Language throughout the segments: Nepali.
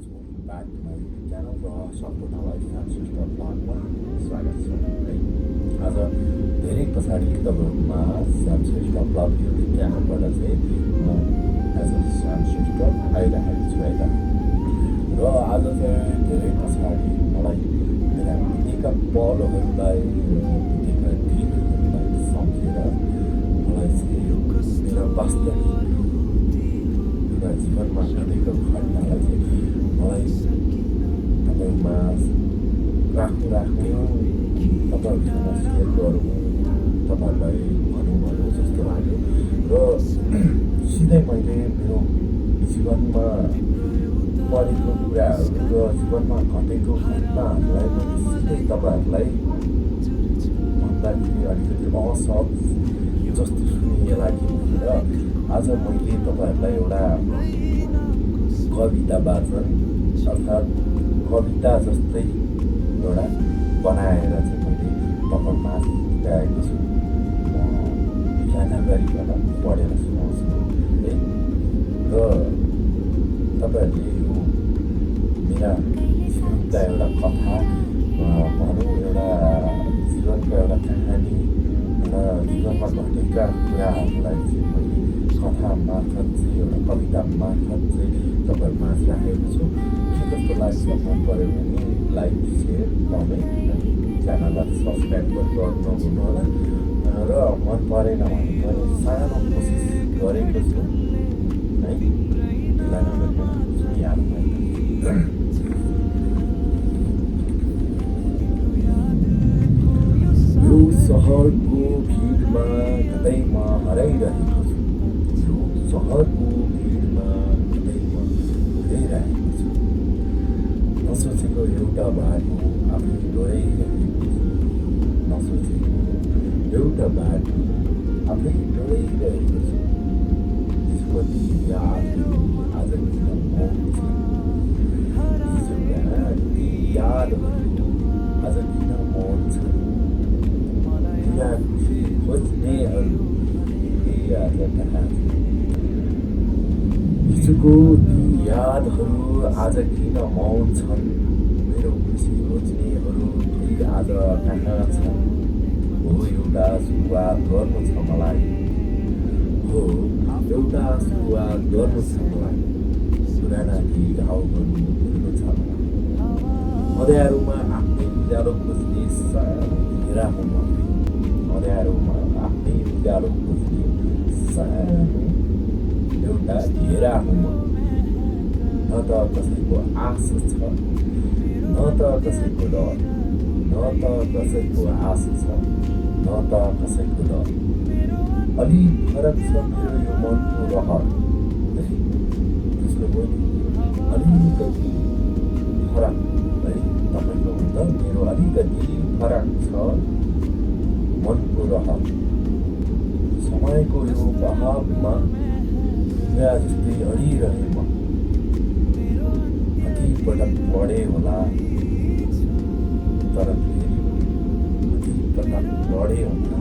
छु ब्याकमा विज्ञान र सम्पूर्णलाई श्रेष्ठ ब्लगमा स्वागत छ है। आज धेरै पछाडि तपाईँहरूमा श्रेष्ठ ब्लग यो विज्ञानबाट चाहिँ म एज अ श्रेष्ठ आइरहेको छु है त। र आज चाहिँ धेरै पछाडि मलाई मेरा बितेका पलहरूलाई बितेका दिनहरूलाई सम्झेर मलाई चाहिँ यो मेरो वास्तविक एउटा जीवनमा घटेको घटनालाई चाहिँ मलाई तपाईँमा राख्नु तपाईँहरूसँग सेयर गरौँ, तपाईँहरूलाई भनौँ जस्तो लाग्यो। र सिधै मैले मेरो जीवनमा परेको कुराहरू र जीवनमा घटेको घटनाहरूलाई मैले सिधै तपाईँहरूलाई भन्दाखेरि अलिकति असहज जस्तो सुनिए लाग्यो र आज मैले तपाईँहरूलाई एउटा कविता वाचन अर्थात् कविता जस्तै एउटा बनाएर चाहिँ मैले तपाईँमा गाएको छु। बिहान गरिकन पढेर सुनाउँछु है। र तपाईँहरूले यो मेरा जीवनका एउटा कथा भनौँ, एउटा जीवनको एउटा कहानी र जीवनमा घटेका कुराहरूलाई चाहिँ मैले कथा मार्फत चाहिँ एउटा कविता मार्फत चाहिँ तपाईँहरूमा राखेको छु। के कस्तो लाग्छ मन पऱ्यो भने लाइक सेयर कमेन्ट च्यानललाई सब्सक्राइब गर्नु नभुल्नु होला। र मन परेन भने पनि सानो कोसिस गरेको छु है, ढिला नगरिकन सुनिहाल्नु। यो सहरको भिडमा कतै म हराइरहेको छु, यो सहरको भिडमा कतै म हराइरहेको छु। नसोचेको एउटा बाटो आफै डोराइरहेको छु, नसोचेको एउटा बाटो आफै डोराइरहेको छु। हिजोको ती यादहरू आज किन मौन छन्, हिजोका ती यादहरू आज किन मौन छन्। कुरा खुसी खोज्नेहरू आज कहाँ छन्, हिजोको ती यादहरू आज किन मौन छन्। मेरो खुसी खोज्नेहरू आज कहाँ छन्। हो एउटा सुरुवात गर्नु छ मलाई, हो एउटा सुरुवात गर्नु छ मलाई। पुराना ती घाउहरू भुल्नु छ मलाई। अँध्यारोमा आफ्नै उज्यालो खोज्ने सानो घेरा हुँ म, अँध्यारोमा आफ्नै उज्यालो खोज्ने सानो एउटा घेरा हुँ म। न त कसैको आश छ, न त कसैको डर, न त कसैको आश छ, न त कसैको डर। अलि फरक छ मेरो यो मनको रहर, बुझ्नुभयो नि, अलिकति फरक है। तपाईँको भन्दा मेरो अलिकति फरक छ मनको रहर। समयको यो बहावमा ढुङ्गा जस्तै अडिरहे म। कतिपटक पढे होला तर फेरि कतिपटक लडे होला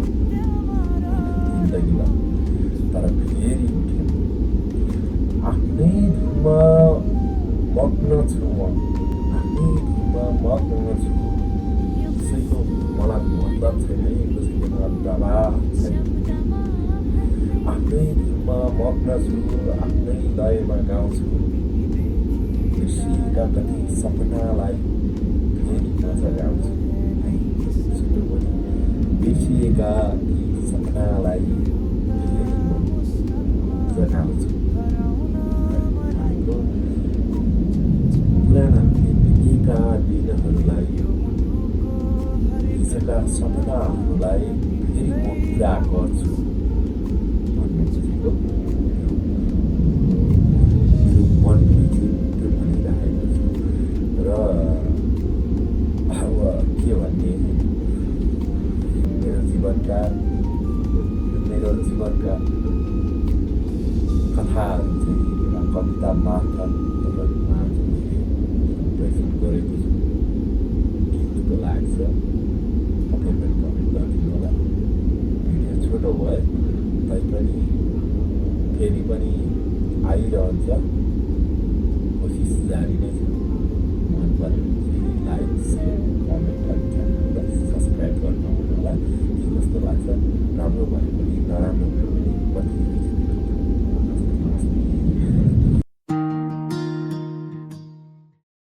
जिन्दगीमा, तर फेरि उठ्यो। आफ्नै धुनमा मग्न छु म, आफ्नै धुनमा मग्न छु। कसैको मलाई मतलब छैन, कसैको मलाई प्रभाव छैन। आफ्नै धुनमा मग्न छु, आफ्नै लयमा गाउँछु। बिर्सिएका कति सपनालाई फेरि म जगाउँछु। बिर्सिएका ती सपनालाई फेरि म जगाउँछु। हाम्रो पुराना बितेका दिनहरूलाई, हिजोका सपनाहरूलाई फेरि म पुरा गर्छु भन्नु खोजेको मेरो मनले चाहिँ त्यो भनिरहेको छु। र अब के भन्ने, मेरो जीवनका कथाहरू चाहिँ एउटा कविता मार्फत तपाईँहरूमा मैले प्रस्तुत गरेको छु। के कस्तो लाग्छ तपाईँ पनि कमेन्ट गरिदिनु होला। भिडियो छोटो भयो तैपनि फेरि पनि आइरहन्छ, कोसिस जारी नै छ। भयो